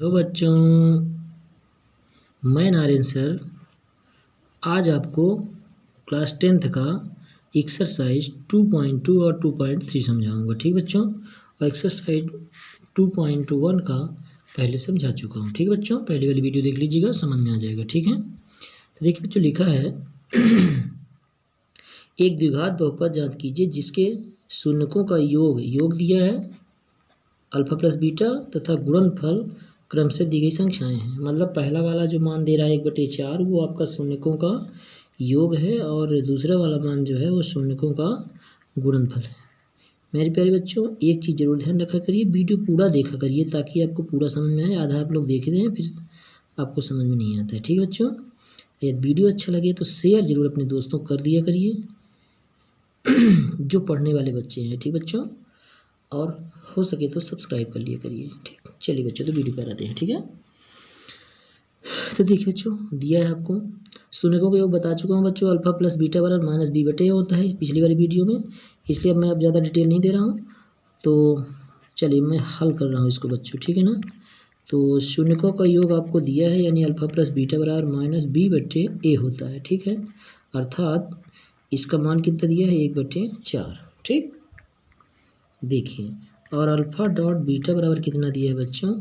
तो बच्चों, मैं नारायण सर आज आपको क्लास 10th का एक्सरसाइज 2.2 और 2.3 समझाऊंगा। ठीक बच्चों, और एक्सरसाइज 2.1 का पहले समझा चुका हूँ। ठीक बच्चों, पहली वाली वीडियो देख लीजिएगा, समझ में आ जाएगा। ठीक है, तो देखिए बच्चों, लिखा है एक द्विघात बहुपद ज्ञात कीजिए जिसके शून्यकों का योग दिया है अल्फा प्लस बीटा तथा गुणनफल क्रम से दी गई संख्याएं हैं। मतलब पहला वाला जो मान दे रहा है 1/4 वो आपका शून्यकों का योग है और दूसरा वाला मान जो है वो शून्यकों का गुणनफल है। मेरे प्यारे बच्चों, एक चीज़ जरूर ध्यान रखा करिए, वीडियो पूरा देखा करिए ताकि आपको पूरा समझ में आए। आधा आप लोग देख रहे हैं फिर आपको समझ में नहीं आता है। ठीक है बच्चों, यदि वीडियो अच्छा लगे तो शेयर जरूर अपने दोस्तों को कर दिया करिए जो पढ़ने वाले बच्चे हैं। ठीक बच्चों, और हो सके तो सब्सक्राइब कर लिया करिए। ठीक, चलिए बच्चों, तो वीडियो पर आते हैं। ठीक है, तो देखिए बच्चों, दिया है आपको शून्यकों का योग बता चुका हूँ बच्चों, अल्फा प्लस बीटा बराबर माइनस बी बटे होता है पिछली वाली वीडियो में, इसलिए अब मैं अब ज़्यादा डिटेल नहीं दे रहा हूँ। तो चलिए मैं हल कर रहा हूँ इसको बच्चों। ठीक है ना, तो शून्यकों का योग आपको दिया है यानी अल्फा प्लस बीटा बराबर माइनस बी बटे ए होता है। ठीक है, अर्थात इसका मान कितना दिया है 1/4। ठीक, देखिए, और अल्फ़ा डॉट बीटा बराबर कितना दिया है बच्चों,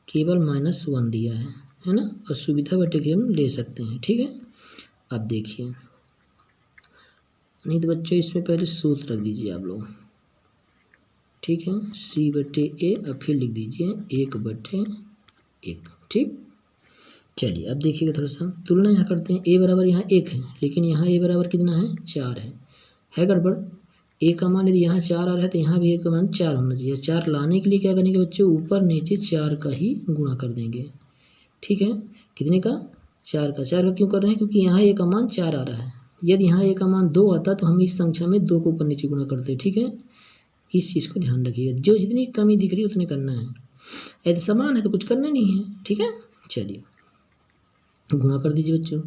केवल -1 दिया है ना, और सुविधा बटे के हम ले सकते हैं। ठीक है, अब देखिए, नहीं तो बच्चों इसमें पहले सूत्र रख दीजिए आप लोग। ठीक है, c बटे ए, अब फिर लिख दीजिए 1/1। ठीक, चलिए अब देखिएगा, थोड़ा सा तुलना यहाँ करते हैं। a बराबर यहाँ 1 है, लेकिन यहाँ a बराबर कितना है 4 है गड़बड़। ए का मान यदि यहाँ 4 आ रहा है तो यहाँ भी ए का मान 4 होना चाहिए। 4 लाने के लिए क्या करेंगे बच्चों, ऊपर नीचे 4 का ही गुणा कर देंगे। ठीक है, कितने का 4 का। 4 का क्यों कर रहे हैं, क्योंकि यहाँ ए का मान 4 आ रहा है। यदि यहाँ ए का मान 2 आता तो हम इस संख्या में 2 को ऊपर नीचे गुणा करते। ठीक है, इस चीज़ को ध्यान रखिएगा, जो जितनी कमी दिख रही है उतने करना है, यदि समान है तो कुछ करना नहीं है। ठीक है, चलिए गुणा कर दीजिए बच्चों।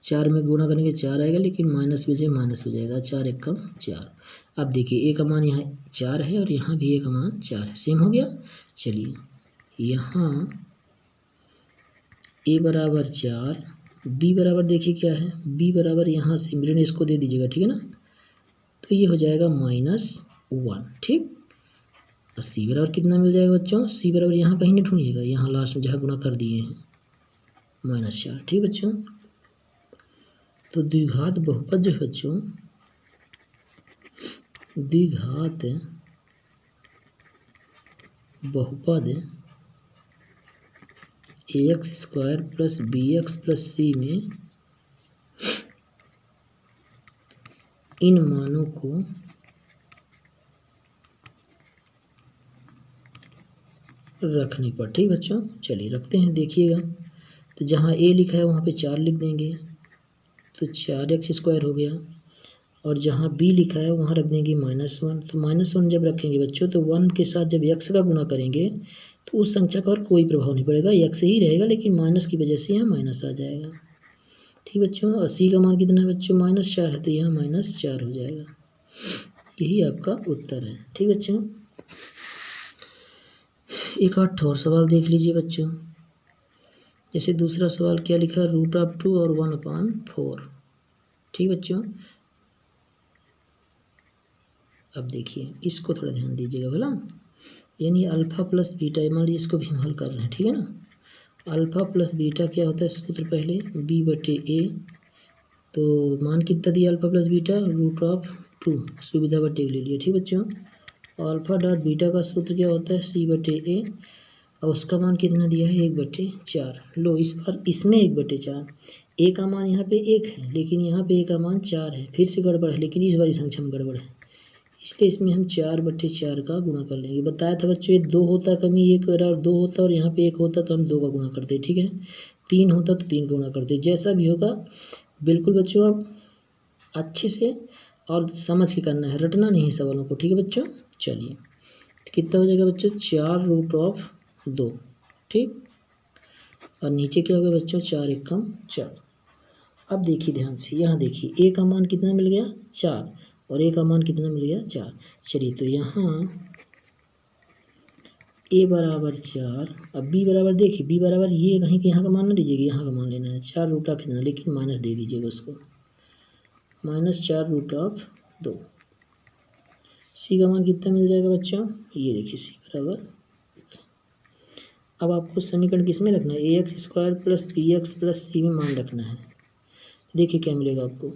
4 में गुणा करेंगे 4 आएगा, लेकिन माइनस में से माइनस हो जाएगा, 4 1 कम 4। अब देखिए ए का मान यहाँ 4 है और यहाँ भी ए का मान 4 है, सेम हो गया। चलिए यहाँ ए बराबर 4, बी बराबर देखिए क्या है, बी बराबर यहाँ से मिलन इसको दे दीजिएगा। ठीक है ना, तो ये हो जाएगा -1। ठीक, और सी बराबर कितना मिल जाएगा बच्चों, सी बराबर यहाँ कहीं नहीं ढूंढिएगा, यहाँ लास्ट में जहाँ गुणा कर दिए हैं -4। ठीक बच्चों, तो द्विघात बहुपद जो है बच्चों, द्विघात बहुपद ax² plus bx plus c में इन मानों को रखने पर। ठीक बच्चों, चलिए रखते हैं, देखिएगा। तो जहाँ a लिखा है वहाँ पे 4 लिख देंगे, तो 4x² हो गया, और जहाँ b लिखा है वहाँ रख देंगे -1। तो -1 जब रखेंगे बच्चों तो 1 के साथ जब x का गुणा करेंगे तो उस संख्या का और कोई प्रभाव नहीं पड़ेगा, x ही रहेगा, लेकिन माइनस की वजह से यहाँ माइनस आ जाएगा। ठीक बच्चों, और c का मान कितना है बच्चों, -4 है, तो यहाँ -4 हो जाएगा। यही आपका उत्तर है। ठीक बच्चों, एक और सवाल देख लीजिए बच्चों। जैसे दूसरा सवाल क्या लिखा है, √2 और 1/4। ठीक बच्चों, अब देखिए इसको थोड़ा ध्यान दीजिएगा भला, यानी अल्फ़ा प्लस बीटा, मान लीजिए इसको भी हम हल कर रहे हैं। ठीक है ना, अल्फ़ा प्लस बीटा क्या होता है, सूत्र पहले b बटे ए, तो मान कितना दिया अल्फ़ा प्लस बीटा, √2, सुविधा बटे ले लिया। ठीक बच्चों, और अल्फ़ा डॉट बीटा का सूत्र क्या होता है, c बटे ए, और उसका मान कितना दिया है 1/4। लो इस बार इसमें 1/4, ए का मान यहाँ पे 1 है लेकिन यहाँ पे ए का मान 4 है, फिर से गड़बड़ है, लेकिन इस बारी संख्या में गड़बड़ है, इसलिए इसमें हम 4/4 का गुणा कर लेंगे। बताया था बच्चों, ये 2 होता कमी 1 बराबर 2 होता, और यहाँ पे 1 होता तो हम 2 का गुणा करते। ठीक है, 3 होता तो 3 गुणा करते, जैसा भी होगा बिल्कुल बच्चों आप अच्छे से और समझ के करना है, रटना नहीं है सवालों को। ठीक है बच्चों, चलिए कितना हो जाएगा बच्चों, 4√2। ठीक, और नीचे क्या होगा बच्चों, 4 1 कम 4। अब देखिए ध्यान से, यहाँ देखिए ए का मान कितना मिल गया 4, और ए का मान कितना मिल गया 4। चलिए तो यहाँ ए बराबर 4। अब बी बराबर देखिए, बी बराबर ये कहीं कि यहाँ का मान ना लीजिएगा, यहाँ का मान लेना है 4 रूट ऑफ इतना, लेकिन माइनस दे दीजिएगा उसको, -4 रूट ऑफ 2। सी का मान कितना मिल जाएगा बच्चों, ये देखिए सी बराबर। अब आपको समीकरण किस में रखना है, A X square plus B X plus C में मान रखना है। देखिए क्या मिलेगा आपको,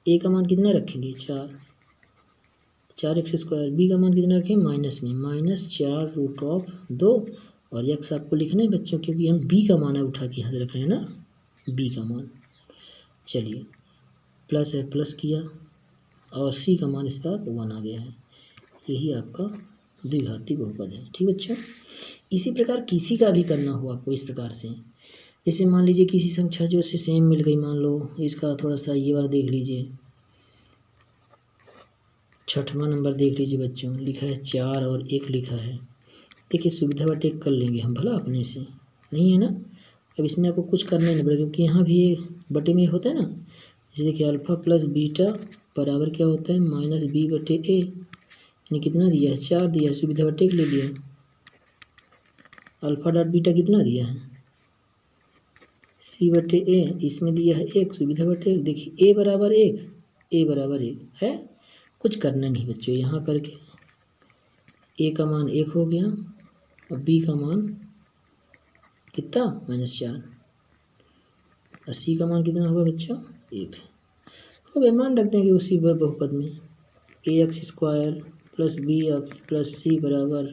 ए का मान कितना रखेंगे 4x स्क्वायर, बी का मान कितना रखेंगे माइनस में, -4 रूट ऑफ 2, और एक्स आपको लिखना है बच्चों, क्योंकि हम बी का मान है उठा के यहाँ से रख रहे हैं ना, बी का मान। चलिए प्लस है, प्लस किया, और सी का मान इस बार 1 आ गया है। यही आपका द्विघाती बहुपद है। ठीक बच्चों, इसी प्रकार किसी का भी करना हो आपको इस प्रकार से, जैसे मान लीजिए किसी संख्या जो उससे सेम मिल गई, मान लो इसका थोड़ा सा ये वाला देख लीजिए, 6वां नंबर देख लीजिए बच्चों, लिखा है 4 और 1 लिखा है। देखिए सुविधा बटे कर लेंगे हम भला अपने से, नहीं है ना। अब इसमें आपको कुछ करना ही नहीं पड़ेगा, क्योंकि यहाँ भी ये बटे में होता है ना। जैसे देखिए अल्फ़ा प्लस बीटा बराबर क्या होता है, -b बटे a, यानी कितना दिया है 4 दिया है, सुविधा बटे ले लिया। अल्फ़ा डॉट बीटा कितना दिया है c बटे a, इसमें दिया है 1, सुविधा बटे। देखिए a बराबर 1 है, कुछ करना नहीं बच्चों, यहाँ करके a का मान 1 हो गया, और b का मान कितना -4, और c का मान कितना होगा बच्चों 1 हो गया। मान रखते हैं कि उसी बहुपद में A X square plus B X plus C बराबर,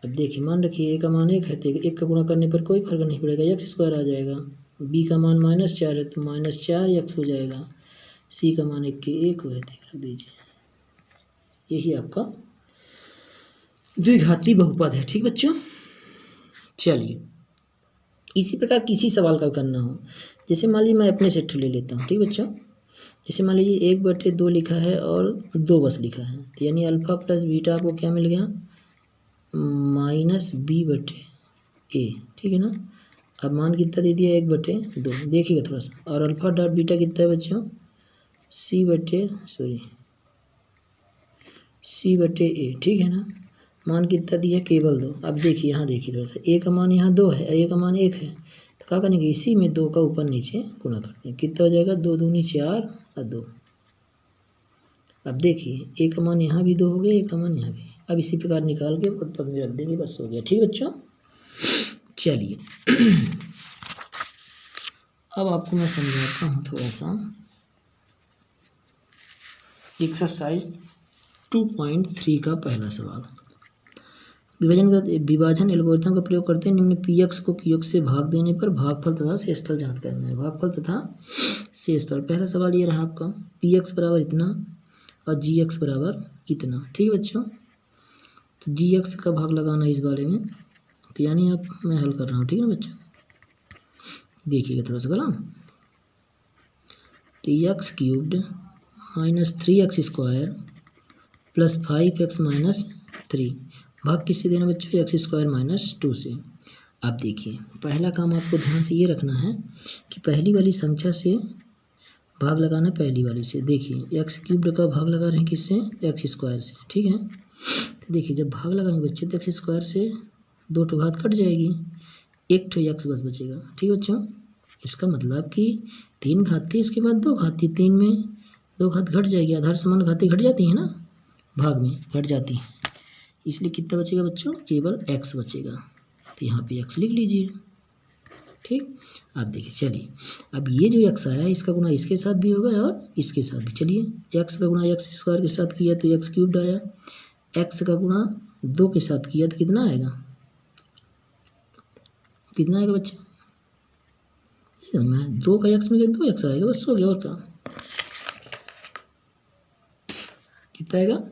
अब देखिए मान रखिए ए का मान 1 है, तो 1 का गुणा करने पर कोई फर्क नहीं पड़ेगा, एक्स स्क्वायर आ जाएगा। बी का मान -4 है, तो -4 एक्स हो जाएगा। सी का मान 1 के 1 हुए थे, रख दीजिए। यही आपका द्विघाती बहुपद है। ठीक बच्चों, चलिए इसी प्रकार किसी सवाल का करना हो, जैसे मान लीजिए मैं अपने सेट ले लेता हूँ। ठीक बच्चों, जैसे मान लीजिए 1/2 लिखा है और 2 बस लिखा है, तो यानी अल्फ़ा प्लस बीटा आपको क्या मिल गया -b बटे a। ठीक है ना। अब मान कितना दे दिया 1/2, देखिएगा थोड़ा सा, और अल्फ़ा डॉट बीटा कितना है बच्चों c बटे a। ठीक है ना। मान कितना दिया केवल 2। अब देखिए यहाँ देखिए थोड़ा सा, a का मान यहाँ 2 है, a का मान 1 है, तो क्या करेंगे इसी में 2 का ऊपर नीचे गुणा करते हैं, कितना हो जाएगा 2 दूनी 4 और 2। अब देखिए a का मान यहाँ भी 2 हो गया, a का मान यहाँ भी। अब इसी प्रकार निकाल के पद में रख देंगे, बस हो गया। ठीक बच्चों, चलिए अब आपको मैं समझाता हूँ थोड़ा सा। एक्सरसाइज 2.3 का पहला सवाल, विभाजन एल्गोरिथम का प्रयोग करते हैं निम्न पी एक्स को क्यू एक्स से भाग देने पर भागफल तथा शेषफल ज्ञात करना है। भागफल तथा शेषफल, पहला सवाल ये रहा आपका, पी एक्स बराबर इतना और जी एक्स बराबर कितना। ठीक है बच्चों, तो जी एक्स का भाग लगाना है इस बारे में, तो यानी आप मैं हल कर रहा हूँ। ठीक है ना बच्चों, देखिएगा थोड़ा सा भला, तो x cubed -3x square plus 5x -3 भाग किससे देना बच्चों, एक्स स्क्वायर -2 से। अब देखिए पहला काम आपको ध्यान से ये रखना है कि पहली वाली संख्या से भाग लगाना, पहली वाली से। देखिए एक्स क्यूब्ड का भाग लगा रहे हैं किससे, एक्स स्क्वायर से। ठीक है, तो देखिए जब भाग लगाएंगे बच्चों तो एक्स स्क्वायर से 2 ठो घात कट जाएगी, 1 ठो एक्स बस बचेगा। ठीक है बच्चों, इसका मतलब कि 3 घात थी, इसके बाद 2 घात थी, 3 में 2 घात घट जाएगी, आधार समान घातें घट जाती हैं ना, भाग में घट जाती हैं, इसलिए कितना बचेगा बच्चों, केवल x बचेगा। तो यहाँ पे x लिख लीजिए। ठीक, अब देखिए चलिए, अब ये जो x आया इसका गुणा इसके साथ भी होगा और इसके साथ भी। चलिए x का गुणा एक्स स्क्वायर के साथ किया तो एक्स क्यूब्ड आया, x का गुणा 2 के साथ किया तो कितना आएगा, कितना आएगा बच्चों, मैं 2 का x में 2x आएगा, बस हो गया। और क्या कितना आएगा,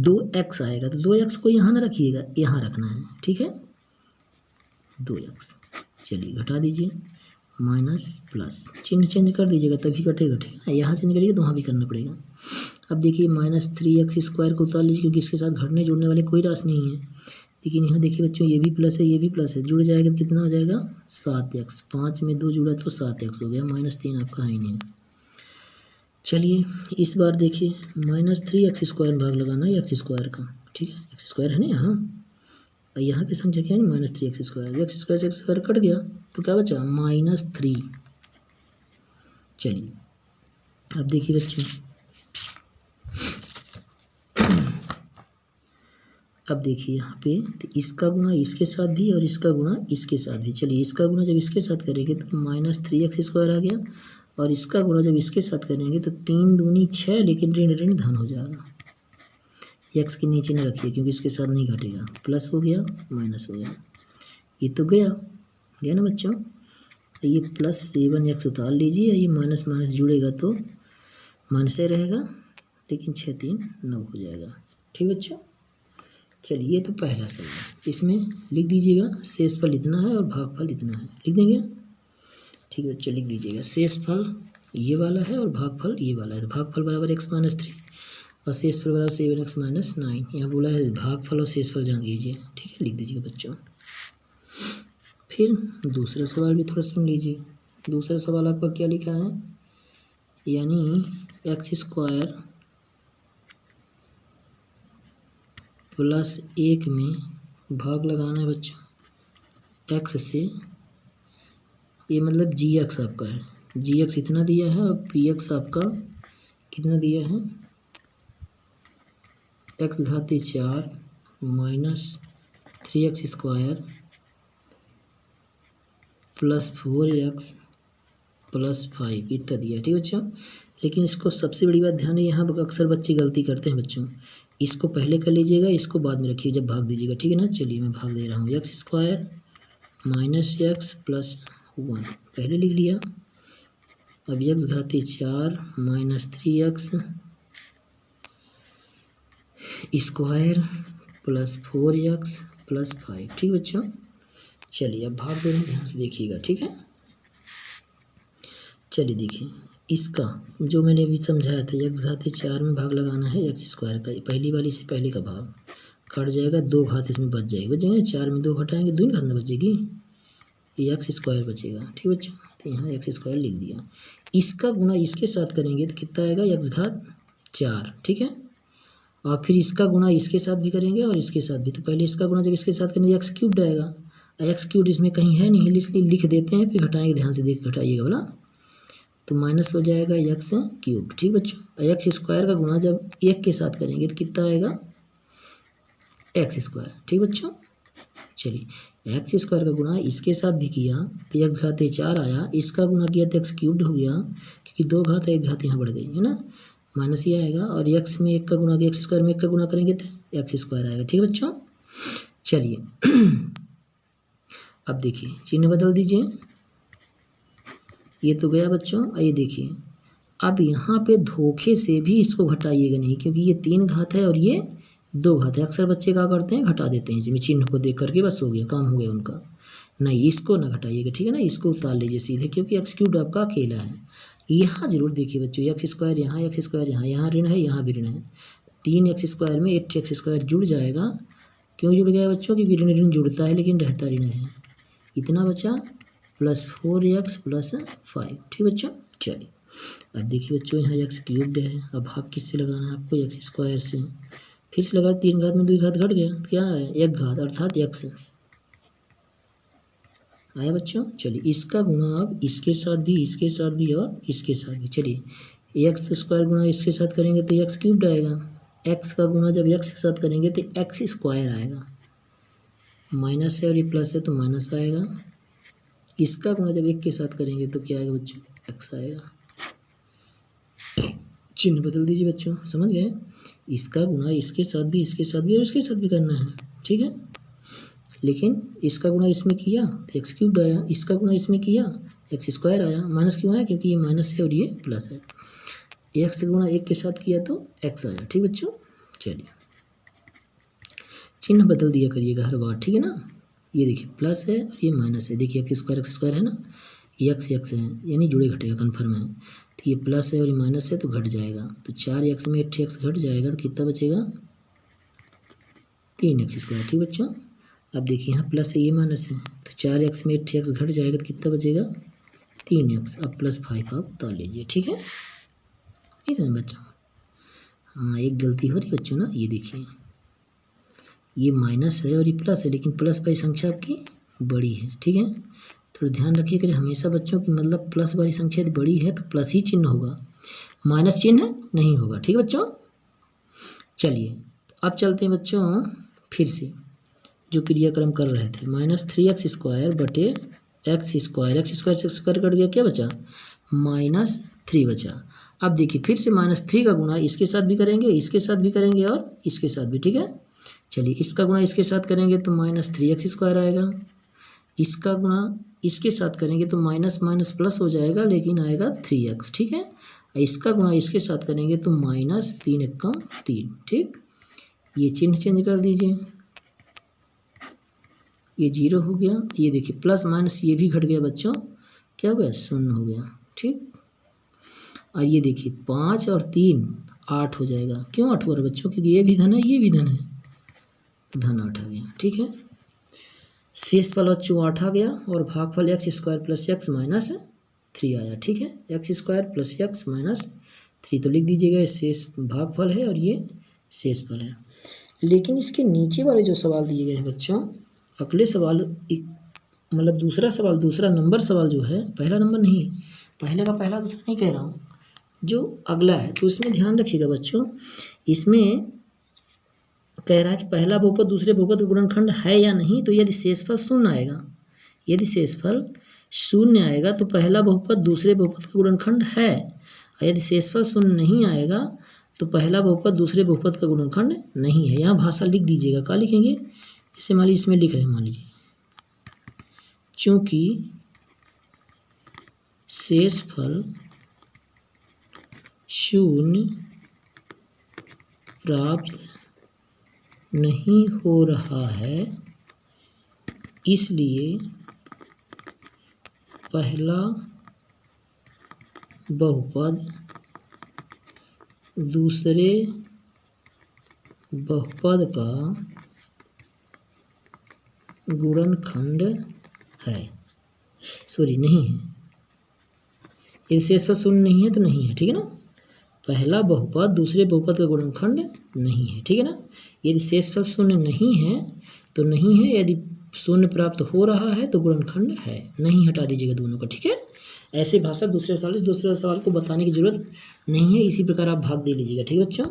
2x आएगा। तो 2x को यहाँ ना रखिएगा, यहाँ रखना है। ठीक है, 2x, चलिए घटा दीजिए, माइनस प्लस, चिन्ह चेंज कर दीजिएगा तभी कटेगा। ठीक है ना, यहाँ चेंज करिएगा तो वहाँ भी करना पड़ेगा। अब देखिए -3x स्क्वायर को उतार लीजिए, क्योंकि इसके साथ घटने जुड़ने वाले कोई राशि नहीं है। लेकिन यहाँ देखिए बच्चों ये भी प्लस है, ये भी प्लस है, जुड़ जाएगा तो कितना हो जाएगा 7x, 5 में 2 जुड़ा तो 7x हो गया, -3 आपका है ही नहीं। चलिए इस बार देखिए -3x² भाग लगाना है x² का, ठीक है, x² है ना यहाँ, और यहाँ पे संख्या क्या है -3x², x² से x² कट गया तो क्या बचा -3। चलिए अब देखिए बच्चों, अब देखिए यहाँ पे तो इसका गुणा इसके साथ भी और इसका गुणा इसके साथ भी। चलिए इसका गुणा जब इसके साथ करेंगे तो -3x² आ गया, और इसका गुणा जब इसके साथ करेंगे तो 3 दूनी 6, लेकिन ऋण ऋण धन हो जाएगा। x के नीचे नहीं रखिए क्योंकि इसके साथ नहीं घटेगा, प्लस हो गया माइनस हो गया, ये तो गया ना बच्चों। ये +7x उतार लीजिए, ये माइनस माइनस जुड़ेगा तो माइनस से रहेगा, लेकिन 6 3 9 हो जाएगा, ठीक बच्चों। चलिए ये तो पहला सवाल, इसमें लिख दीजिएगा शेषफल इतना है और भागफल इतना है, लिख देंगे, ठीक है बच्चों, लिख दीजिएगा शेषफल ये वाला है और भागफल ये वाला है। तो भागफल बराबर x - 3 और शेषफल बराबर 7x - 9। यहाँ बोला है भागफल और शेषफल जान लीजिए, ठीक है, लिख दीजिएगा बच्चों। फिर दूसरा सवाल भी थोड़ा सुन लीजिए। दूसरा सवाल आपका क्या लिखा है, यानी x² + 1 में भाग लगाना है बच्चों x से, ये मतलब gx आपका है, gx इतना दिया है और px आपका कितना दिया है x घाती 4 - 3x² + 4x + 5 इतना दिया, ठीक है बच्चों। लेकिन इसको सबसे बड़ी बात ध्यान है, यहाँ पर अक्सर बच्चे गलती करते हैं बच्चों, इसको पहले कर लीजिएगा, इसको बाद में रखिए जब भाग दीजिएगा, ठीक है ना। चलिए मैं भाग दे रहा हूँ, x² - x + 1 पहले लिख लिया। अब x घाती 4 - 3x² + 4x + 5, ठीक बच्चों। चलिए अब भाग दे रहे हैं, ध्यान से देखिएगा, ठीक है। चलिए देखिए इसका जो मैंने अभी समझाया था, x घाती 4 में भाग लगाना है x² का, पहली वाली से पहले का भाग कट जाएगा, 2 घात इसमें बच जाएगी, 4 में 2 घटाएंगे 2 घात में बचेगी, ये x² बचेगा, ठीक बच्चों। तो यहाँ x² लिख दिया। इसका गुणा इसके साथ करेंगे तो कितना आएगा x घात 4, ठीक है, और फिर इसका गुणा इसके साथ भी करेंगे और इसके साथ भी। तो पहले इसका गुणा जब इसके साथ करेंगे x³ आएगा, x³ इसमें कहीं है नहीं, इसलिए लिख देते हैं, फिर घटाएंगे, ध्यान से देख घटाइएगा बोला, तो माइनस हो जाएगा x³, ठीक बच्चों। x² का गुणा जब 1 के साथ करेंगे तो कितना आएगा x², ठीक बच्चों। चलिए x² का गुणा इसके साथ भी किया तो x घाते 4 आया, इसका गुणा किया तो x³ हो गया, क्योंकि 2 घात 1 घात यहाँ बढ़ गई है ना, माइनस ये आएगा, और x में 1 का गुणा किया, x² में 1 का गुणा करेंगे तो x² आएगा, ठीक बच्चों। चलिए अब देखिए चिन्ह बदल दीजिए, ये तो गया बच्चों। ये देखिए अब यहाँ पे धोखे से भी इसको घटाइएगा नहीं, क्योंकि ये 3 घात है और ये 2 घात है। अक्सर बच्चे क्या करते हैं, घटा देते हैं इसमें चिन्ह को देख करके, बस हो गया, काम हो गया उनका। नहीं, इसको ना घटाइएगा, ठीक है ना, इसको उतार लीजिए सीधे, क्योंकि x³ आपका अकेला है। यहाँ जरूर देखिए बच्चों, x² यहाँ, x² यहाँ, यहाँ ऋण है, यहाँ भी ऋण है, 3x² में 8x² जुड़ जाएगा। क्यों जुड़ गया बच्चों, क्योंकि ऋण ऋण जुड़ता है लेकिन रहता ऋण है। इतना बचा +4x + 5, ठीक बच्चों। चलिए अब देखिए बच्चों, यहाँ x³ है, अब भाग किससे लगाना है आपको, x² से। फिर से लगा, 3 घात में 2 घात घट गया, क्या है 1 घात, अर्थात x आया बच्चों। चलिए इसका गुणा अब इसके साथ भी, इसके साथ भी और इसके साथ भी। चलिए x² गुणा इसके साथ करेंगे तो x³ आएगा, x का गुणा जब x के साथ करेंगे तो x² आएगा, माइनस है और ये प्लस है तो माइनस आएगा। इसका गुणा जब 1 के साथ करेंगे तो क्या आएगा बच्चों, x आएगा। चिन्ह बदल दीजिए बच्चों, समझ गए। इसका गुणा इसके साथ भी, इसके साथ भी और इसके साथ भी करना है, ठीक है। लेकिन इसका गुणा इसमें किया तो x³ आया, इसका गुणा इसमें किया x² आया, माइनस क्यों आया, क्योंकि ये माइनस है और ये प्लस है। x गुणा 1 के साथ किया तो x आया, ठीक बच्चों। चलिए चिन्ह बदल दिया करिएगा हर बार, ठीक है ना। ये देखिए प्लस है और ये माइनस है, देखिए x² है ना, x है, यानी जुड़े घटेगा, कन्फर्म है। तो ये प्लस है और ये माइनस है तो घट जाएगा, तो 4x में 8x घट जाएगा तो कितना बचेगा 3x², ठीक बच्चों। अब देखिए यहाँ प्लस है, ये माइनस है, तो 4x में 8x घट जाएगा तो कितना बचेगा 3x। अब +5 आप उतार लीजिए, ठीक है। नहीं समझ बच्चों? हाँ, एक गलती हो रही बच्चों ना, ये देखिए ये माइनस है और ये प्लस है, लेकिन प्लस वाली संख्या आपकी बड़ी है, ठीक है। थोड़ा ध्यान रखिए कि हमेशा बच्चों की मतलब प्लस वाली संख्या यदि बड़ी है तो प्लस ही चिन्ह होगा, माइनस चिन्ह नहीं होगा, ठीक है बच्चों। चलिए अब चलते हैं बच्चों फिर से जो क्रियाक्रम कर रहे थे, -3x² बटे x² से कट गया, क्या बचा? -3 बचा। अब देखिए फिर से -3 का गुणा इसके साथ भी करेंगे, इसके साथ भी करेंगे और इसके साथ भी, ठीक है। चलिए इसका गुणा इसके साथ करेंगे तो -3x² आएगा, इसका गुणा इसके साथ करेंगे तो माइनस माइनस प्लस हो जाएगा लेकिन आएगा 3x, ठीक है। इसका गुणा इसके साथ करेंगे तो -3 × 3, ठीक। ये चिन्ह चेंज कर दीजिए, ये 0 हो गया, ये देखिए प्लस माइनस ये भी घट गया बच्चों, क्या हो गया? 0 हो गया, ठीक। और ये देखिए 5 और 3 8 हो जाएगा, क्यों 8 हो रहा है बच्चों? क्योंकि ये भी धन है ये भी धन है, तो धन 8 आ गया, ठीक है। शेषफल बच्चों 8 आ गया और भागफल x² + x - 3 आया, ठीक है। x² + x - 3 तो लिख दीजिएगा, ये शेष भागफल है और ये शेषफल है। लेकिन इसके नीचे वाले जो सवाल दिए गए हैं बच्चों, अगले सवाल मतलब दूसरा सवाल, दूसरा नंबर सवाल जो है, पहला नंबर नहीं, पहले का पहला दूसरा नहीं कह रहा हूँ, जो अगला है तो उसमें ध्यान रखिएगा बच्चों। इसमें कह रहा है कि पहला बहुपद दूसरे बहुपद का गुणनखंड है या नहीं, तो यदि शेषफल 0 आएगा, यदि शेषफल 0 आएगा तो पहला बहुपद दूसरे बहुपद का गुणनखंड है, और यदि शेषफल 0 नहीं आएगा तो पहला बहुपद दूसरे बहुपद का गुणनखंड नहीं है। यहाँ भाषा लिख दीजिएगा, क्या लिखेंगे? जैसे मान लीजिए इसमें लिख रहे हैं, मान लीजिए चूँकि शेषफल 0 प्राप्त नहीं हो रहा है, इसलिए पहला बहुपद दूसरे बहुपद का गुणनखंड है, सॉरी नहीं है। यदि शेषफल 0 नहीं है तो नहीं है, ठीक है ना। पहला बहुपद दूसरे बहुपद का गुणनखंड नहीं है, ठीक है ना। यदि शेषफल 0 नहीं है तो नहीं है, यदि 0 प्राप्त हो रहा है तो गुणनखंड है, नहीं हटा दीजिएगा दोनों का, ठीक है। ऐसे भाषा दूसरे सवाल को बताने की जरूरत नहीं है, इसी प्रकार आप भाग दे लीजिएगा, ठीक है बच्चों।